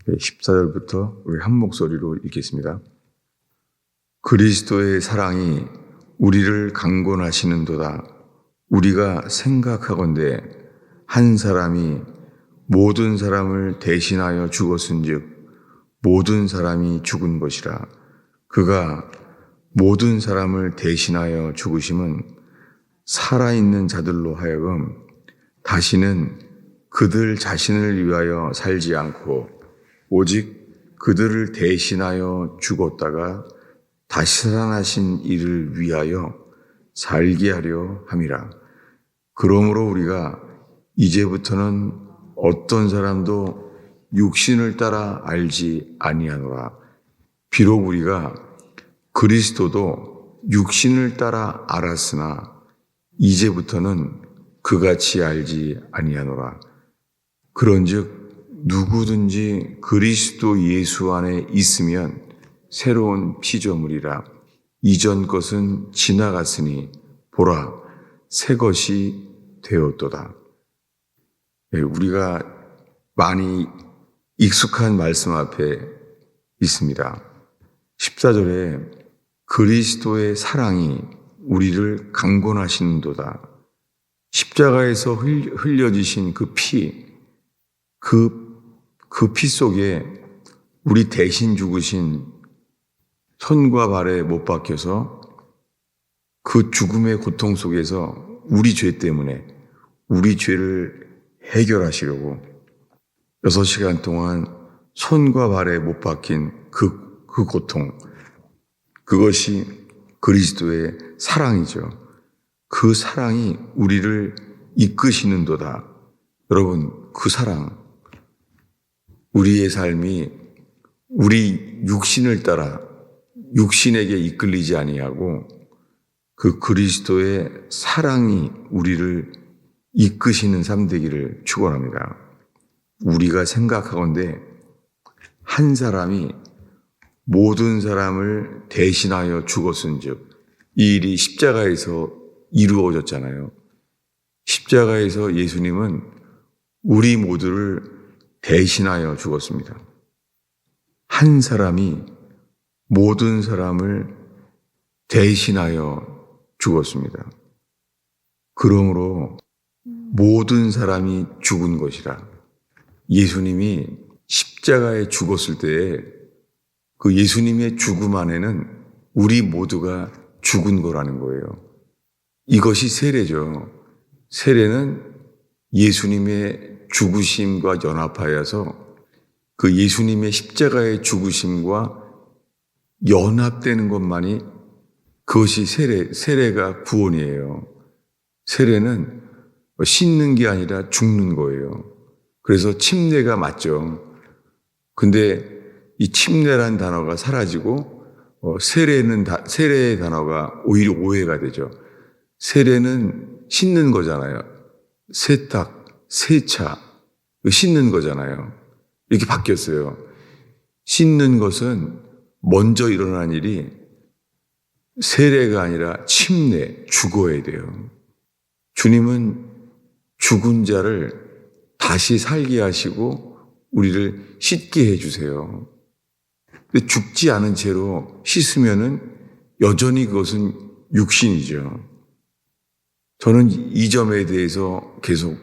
14절부터 우리 한 목소리로 읽겠습니다. 그리스도의 사랑이 우리를 강권하시는도다. 우리가 생각하건대 한 사람이 모든 사람을 대신하여 죽었은즉 모든 사람이 죽은 것이라. 그가 모든 사람을 대신하여 죽으심은 살아있는 자들로 하여금 다시는 그들 자신을 위하여 살지 않고 오직 그들을 대신하여 죽었다가 다시 살아나신 이를 위하여 살게 하려 함이라. 그러므로 우리가 이제부터는 어떤 사람도 육신을 따라 알지 아니하노라. 비록 우리가 그리스도도 육신을 따라 알았으나 이제부터는 그같이 알지 아니하노라. 그런즉 누구든지 그리스도 예수 안에 있으면 새로운 피조물이라. 이전 것은 지나갔으니 보라 새 것이 되었도다. 우리가 많이 익숙한 말씀 앞에 있습니다. 14절에 그리스도의 사랑이 우리를 강권하시는도다. 십자가에서 흘려지신 그 피, 그 피 속에 우리 대신 죽으신 손과 발에 못 박혀서 그 죽음의 고통 속에서 우리 죄 때문에 우리 죄를 해결하시려고 6시간 동안 손과 발에 못 박힌 그 고통, 그것이 그리스도의 사랑이죠. 그 사랑이 우리를 이끄시는도다. 여러분, 그 사랑, 우리의 삶이 우리 육신을 따라 육신에게 이끌리지 아니하고 그 그리스도의 사랑이 우리를 이끄시는 삶 되기를 축원합니다. 우리가 생각하건대 한 사람이 모든 사람을 대신하여 죽었은즉, 이 일이 십자가에서 이루어졌잖아요. 십자가에서 예수님은 우리 모두를 대신하여 죽었습니다. 한 사람이 모든 사람을 대신하여 죽었습니다. 그러므로 모든 사람이 죽은 것이라. 예수님이 십자가에 죽었을 때에 그 예수님의 죽음 안에는 우리 모두가 죽은 거라는 거예요. 이것이 세례죠. 세례는 예수님의 죽으심과 연합하여서 그 예수님의 십자가의 죽으심과 연합되는 것만이 그것이 세례가 구원이에요. 세례는 씻는 게 아니라 죽는 거예요. 그래서 침례가 맞죠. 근데 이 침례란 단어가 사라지고 세례의 단어가 오히려 오해가 되죠. 세례는 씻는 거잖아요. 세탁, 세차, 씻는 거잖아요. 이렇게 바뀌었어요. 씻는 것은 먼저 일어난 일이 세례가 아니라 침례, 죽어야 돼요. 주님은 죽은 자를 다시 살게 하시고 우리를 씻게 해주세요. 근데 죽지 않은 채로 씻으면은 여전히 그것은 육신이죠. 저는 이 점에 대해서 계속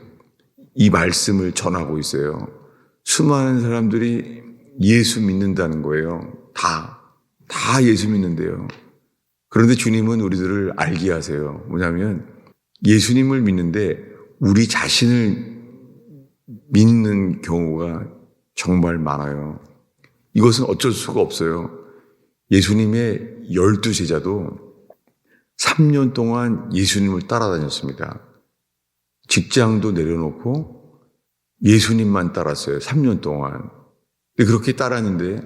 이 말씀을 전하고 있어요. 수많은 사람들이 예수 믿는다는 거예요. 다 예수 믿는데요. 그런데 주님은 우리들을 알게 하세요. 뭐냐면 예수님을 믿는데 우리 자신을 믿는 경우가 정말 많아요. 이것은 어쩔 수가 없어요. 예수님의 12제자도 3년 동안 예수님을 따라다녔습니다. 직장도 내려놓고 예수님만 따랐어요. 3년 동안. 근데 그렇게 따랐는데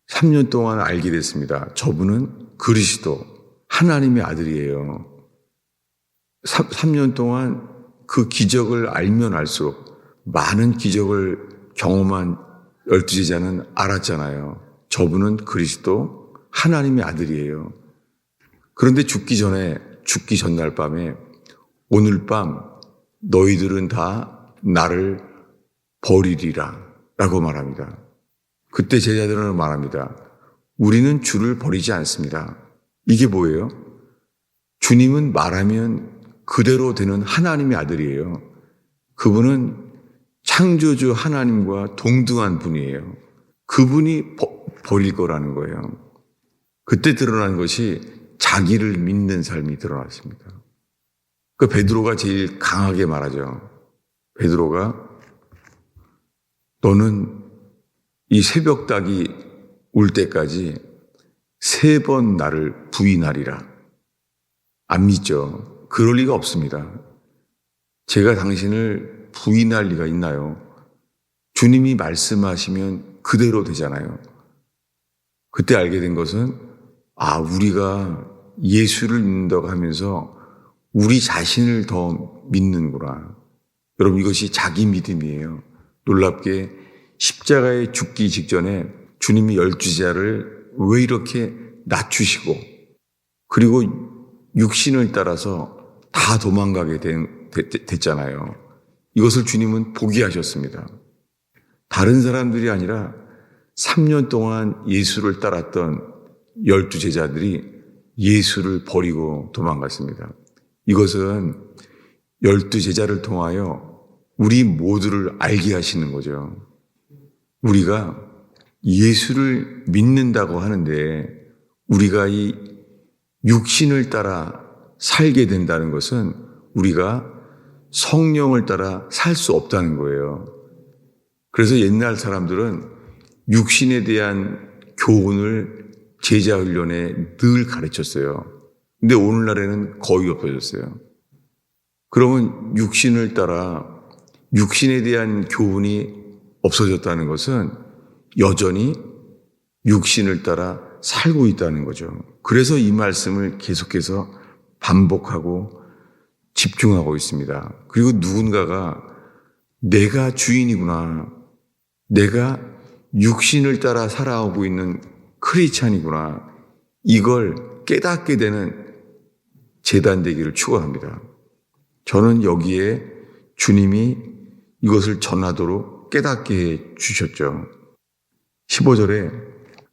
3년 동안 알게 됐습니다. 저분은 그리스도, 하나님의 아들이에요. 3년 동안 그 기적을 알면 알수록 많은 기적을 경험한 12제자는 알았잖아요. 저분은 그리스도, 하나님의 아들이에요. 그런데 죽기 전날 밤에 오늘 밤 너희들은 다 나를 버리리라 라고 말합니다. 그때 제자들은 말합니다. 우리는 주를 버리지 않습니다. 이게 뭐예요? 주님은 말하면 그대로 되는 하나님의 아들이에요. 그분은 창조주 하나님과 동등한 분이에요. 그분이 버릴 거라는 거예요. 그때 드러난 것이 자기를 믿는 삶이 드러났습니다. 그 베드로가 제일 강하게 말하죠. 베드로가 너는 이 새벽닭이 올 때까지 3번 나를 부인하리라. 안 믿죠. 그럴 리가 없습니다. 제가 당신을 부인할 리가 있나요? 주님이 말씀하시면 그대로 되잖아요. 그때 알게 된 것은 우리가 예수를 믿는다고 하면서 우리 자신을 더 믿는구나. 여러분, 이것이 자기 믿음이에요. 놀랍게 십자가에 죽기 직전에 주님이 12제자를 왜 이렇게 낮추시고 그리고 육신을 따라서 다 도망가게 됐잖아요. 이것을 주님은 포기하셨습니다. 다른 사람들이 아니라 3년 동안 예수를 따랐던 12제자들이 예수를 버리고 도망갔습니다. 이것은 12제자를 통하여 우리 모두를 알게 하시는 거죠. 우리가 예수를 믿는다고 하는데 우리가 이 육신을 따라 살게 된다는 것은 우리가 성령을 따라 살 수 없다는 거예요. 그래서 옛날 사람들은 육신에 대한 교훈을 제자 훈련에 늘 가르쳤어요. 근데 오늘날에는 거의 없어졌어요. 그러면 육신을 따라 육신에 대한 교훈이 없어졌다는 것은 여전히 육신을 따라 살고 있다는 거죠. 그래서 이 말씀을 계속해서 반복하고 집중하고 있습니다. 그리고 누군가가 내가 주인이구나. 내가 육신을 따라 살아오고 있는 크리스찬이구나. 이걸 깨닫게 되는 제단 되기를 축원합니다. 저는 여기에 주님이 이것을 전하도록 깨닫게 해 주셨죠. 15절에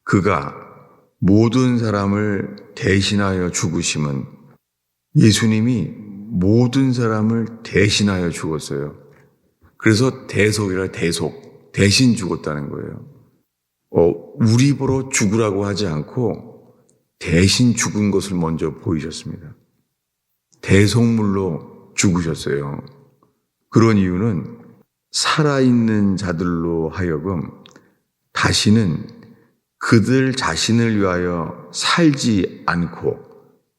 그가 모든 사람을 대신하여 죽으심은 예수님이 모든 사람을 대신하여 죽었어요. 그래서 대속이라 대신 죽었다는 거예요. 우리 보러 죽으라고 하지 않고 대신 죽은 것을 먼저 보이셨습니다. 대속물로 죽으셨어요. 그런 이유는 살아있는 자들로 하여금 다시는 그들 자신을 위하여 살지 않고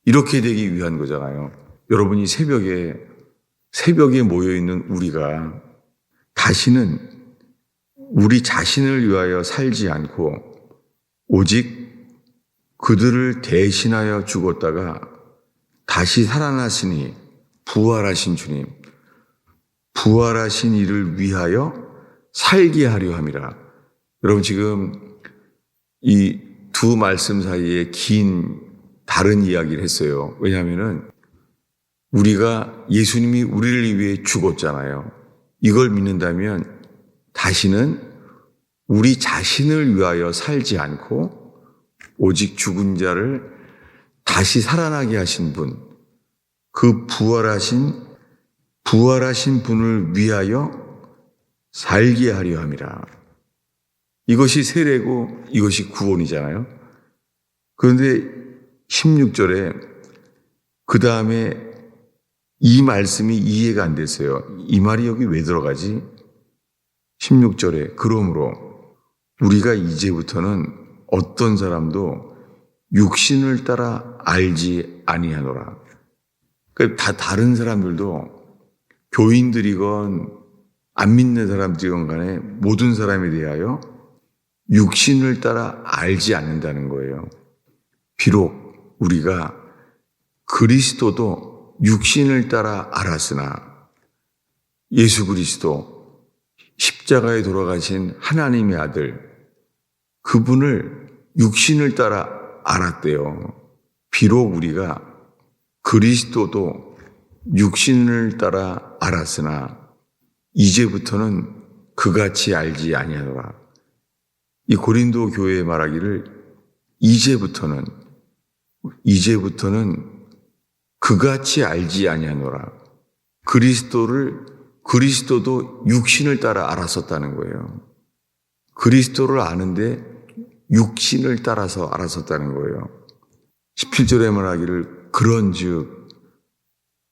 이렇게 되기 위한 거잖아요. 여러분이 새벽에 모여있는 우리가 다시는 우리 자신을 위하여 살지 않고 오직 그들을 대신하여 죽었다가 다시 살아나시니 부활하신 주님, 부활하신 이를 위하여 살게 하려 함이라. 여러분 지금 이 두 말씀 사이에 긴 다른 이야기를 했어요. 왜냐하면은 우리가 예수님이 우리를 위해 죽었잖아요. 이걸 믿는다면 다시는 우리 자신을 위하여 살지 않고 오직 죽은 자를 다시 살아나게 하신 분, 그 부활하신 분을 위하여 살게 하려 함이라. 이것이 세례고 이것이 구원이잖아요. 그런데 16절에 그 다음에 이 말씀이 이해가 안 됐어요. 이 말이 여기 왜 들어가지? 16절에 그러므로 우리가 이제부터는 어떤 사람도 육신을 따라 알지 아니하노라. 그러니까 다 다른 사람들도 교인들이건 안 믿는 사람들이건 간에 모든 사람에 대하여 육신을 따라 알지 않는다는 거예요. 비록 우리가 그리스도도 육신을 따라 알았으나 예수 그리스도 십자가에 돌아가신 하나님의 아들 그분을 육신을 따라 알았대요. 비록 우리가 그리스도도 육신을 따라 알았으나 이제부터는 그같이 알지 아니하노라. 이 고린도 교회에 말하기를 이제부터는 그같이 알지 아니하노라. 그리스도도 육신을 따라 알았었다는 거예요. 그리스도를 아는데 육신을 따라서 알았었다는 거예요. 17절에 말하기를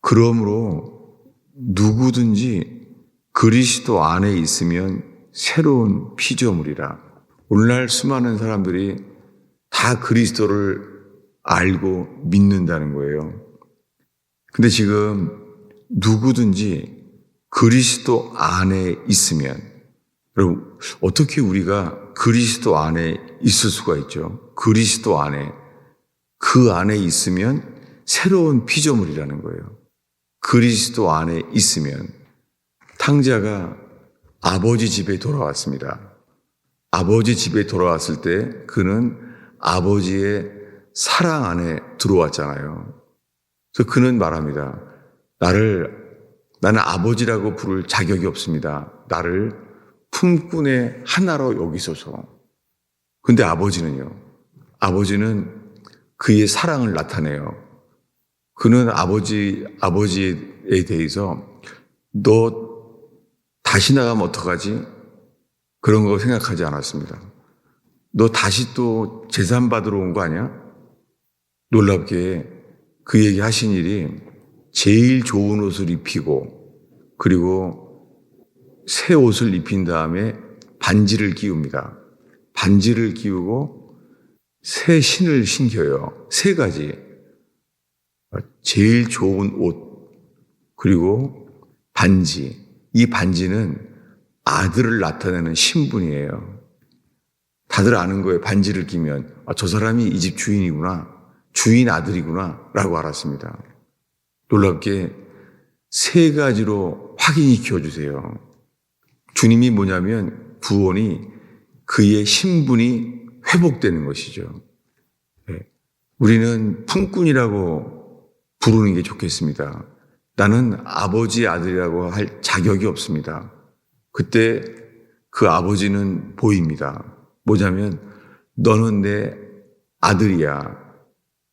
그러므로 누구든지 그리스도 안에 있으면 새로운 피조물이라. 오늘날 수많은 사람들이 다 그리스도를 알고 믿는다는 거예요. 근데 지금 누구든지 그리스도 안에 있으면, 여러분, 어떻게 우리가 그리스도 안에 있을 수가 있죠? 그리스도 안에, 그 안에 있으면 새로운 피조물이라는 거예요. 그리스도 안에 있으면. 탕자가 아버지 집에 돌아왔습니다. 아버지 집에 돌아왔을 때 그는 아버지의 사랑 안에 들어왔잖아요. 그래서 그는 말합니다. 나는 아버지라고 부를 자격이 없습니다. 나를 품꾼의 하나로 여기소서. 근데 아버지는 그의 사랑을 나타내요. 그는 아버지에 대해서 너 다시 나가면 어떡하지? 그런 거 생각하지 않았습니다. 너 다시 또 재산 받으러 온 거 아니야? 놀랍게 그 얘기 하신 일이 제일 좋은 옷을 입히고 그리고 새 옷을 입힌 다음에 반지를 끼웁니다. 반지를 끼우고 새 신을 신겨요. 세 가지. 제일 좋은 옷 그리고 반지. 이 반지는 아들을 나타내는 신분이에요. 다들 아는 거예요. 반지를 끼면 저 사람이 이 집 주인이구나. 주인 아들이구나 라고 알았습니다. 놀랍게 세 가지로 확인이 키워주세요. 주님이 뭐냐면 구원이 그의 신분이 회복되는 것이죠. 우리는 품꾼이라고 부르는 게 좋겠습니다. 나는 아버지 아들이라고 할 자격이 없습니다. 그때 그 아버지는 보입니다. 뭐냐면 너는 내 아들이야.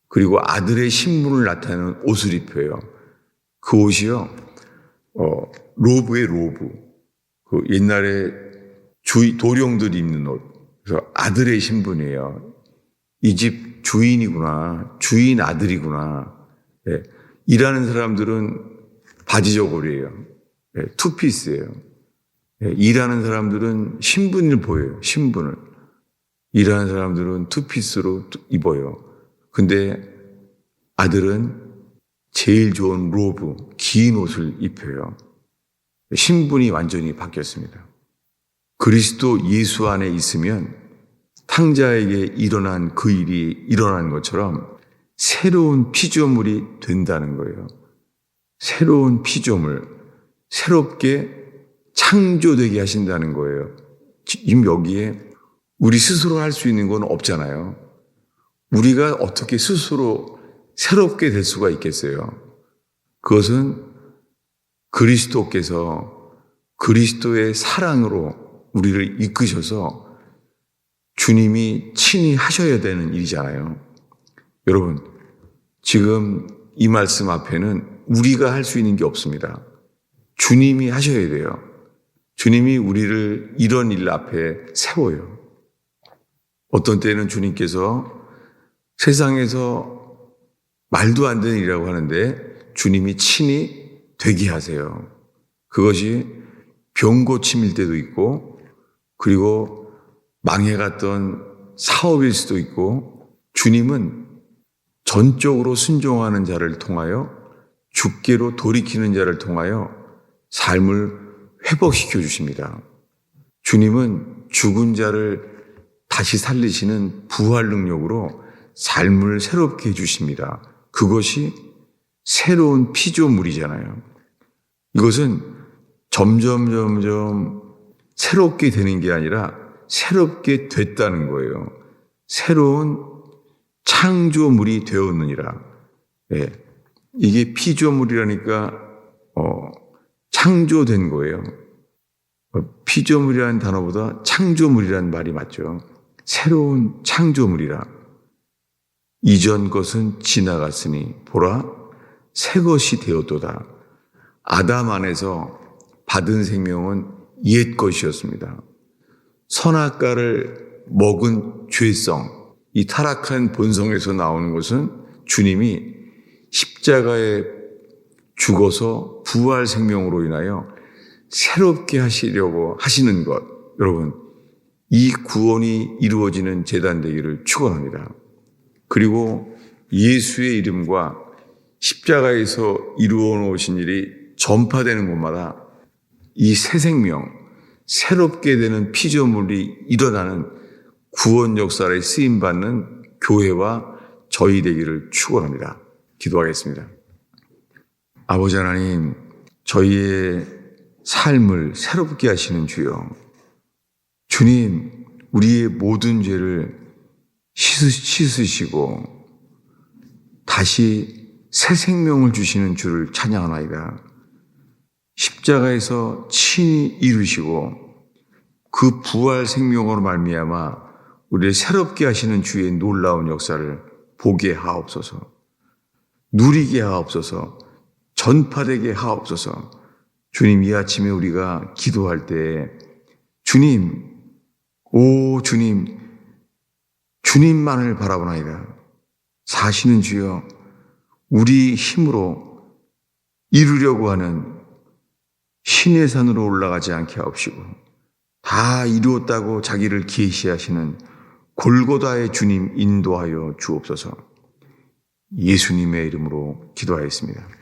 그리고 아들의 신분을 나타내는 옷을 입혀요. 그 옷이요, 로브의 로브. 그 옛날에 도령들이 입는 옷. 그래서 아들의 신분이에요. 이 집 주인이구나. 주인 아들이구나. 예. 일하는 사람들은 바지 저고리예요. 예. 투피스예요. 예. 일하는 사람들은 신분을 보여요. 신분을. 일하는 사람들은 투피스로 입어요. 근데 아들은 제일 좋은 로브, 긴 옷을 입혀요. 신분이 완전히 바뀌었습니다. 그리스도 예수 안에 있으면 탕자에게 일어난 그 일이 일어난 것처럼 새로운 피조물이 된다는 거예요. 새로운 피조물, 새롭게 창조되게 하신다는 거예요. 지금 여기에 우리 스스로 할 수 있는 건 없잖아요. 우리가 어떻게 스스로 새롭게 될 수가 있겠어요? 그것은 그리스도께서 그리스도의 사랑으로 우리를 이끄셔서 주님이 친히 하셔야 되는 일이잖아요. 여러분, 지금 이 말씀 앞에는 우리가 할 수 있는 게 없습니다. 주님이 하셔야 돼요. 주님이 우리를 이런 일 앞에 세워요. 어떤 때는 주님께서 세상에서 말도 안 되는 일이라고 하는데 주님이 친히 되게 하세요. 그것이 병 고침일 때도 있고 그리고 망해갔던 사업일 수도 있고 주님은 전적으로 순종하는 자를 통하여 주께로 돌이키는 자를 통하여 삶을 회복시켜 주십니다. 주님은 죽은 자를 다시 살리시는 부활 능력으로 삶을 새롭게 해주십니다. 그것이 새로운 피조물이잖아요. 이것은 점점 새롭게 되는 게 아니라 새롭게 됐다는 거예요. 새로운 창조물이 되었느니라. 네. 이게 피조물이라니까 창조된 거예요. 피조물이라는 단어보다 창조물이라는 말이 맞죠. 새로운 창조물이라. 이전 것은 지나갔으니 보라 새 것이 되었도다. 아담 안에서 받은 생명은 옛 것이었습니다. 선악과를 먹은 죄성, 이 타락한 본성에서 나오는 것은 주님이 십자가에 죽어서 부활 생명으로 인하여 새롭게 하시려고 하시는 것. 여러분, 이 구원이 이루어지는 제단되기를 축원합니다. 그리고 예수의 이름과 십자가에서 이루어 놓으신 일이 전파되는 곳마다 이 새 생명, 새롭게 되는 피조물이 일어나는 구원 역사에 쓰임받는 교회와 저희 되기를 축원합니다. 기도하겠습니다. 아버지 하나님, 저희의 삶을 새롭게 하시는 주여, 주님, 우리의 모든 죄를 씻으시고 다시 새 생명을 주시는 주를 찬양하나이다. 십자가에서 친히 이루시고 그 부활 생명으로 말미암아 우리를 새롭게 하시는 주의 놀라운 역사를 보게 하옵소서. 누리게 하옵소서. 전파되게 하옵소서. 주님, 이 아침에 우리가 기도할 때 주님, 오 주님, 주님만을 바라보나이다. 사시는 주여, 우리 힘으로 이루려고 하는 신의 산으로 올라가지 않게 하옵시고 다 이루었다고 자기를 계시하시는 골고다의 주님 인도하여 주옵소서. 예수님의 이름으로 기도하였습니다.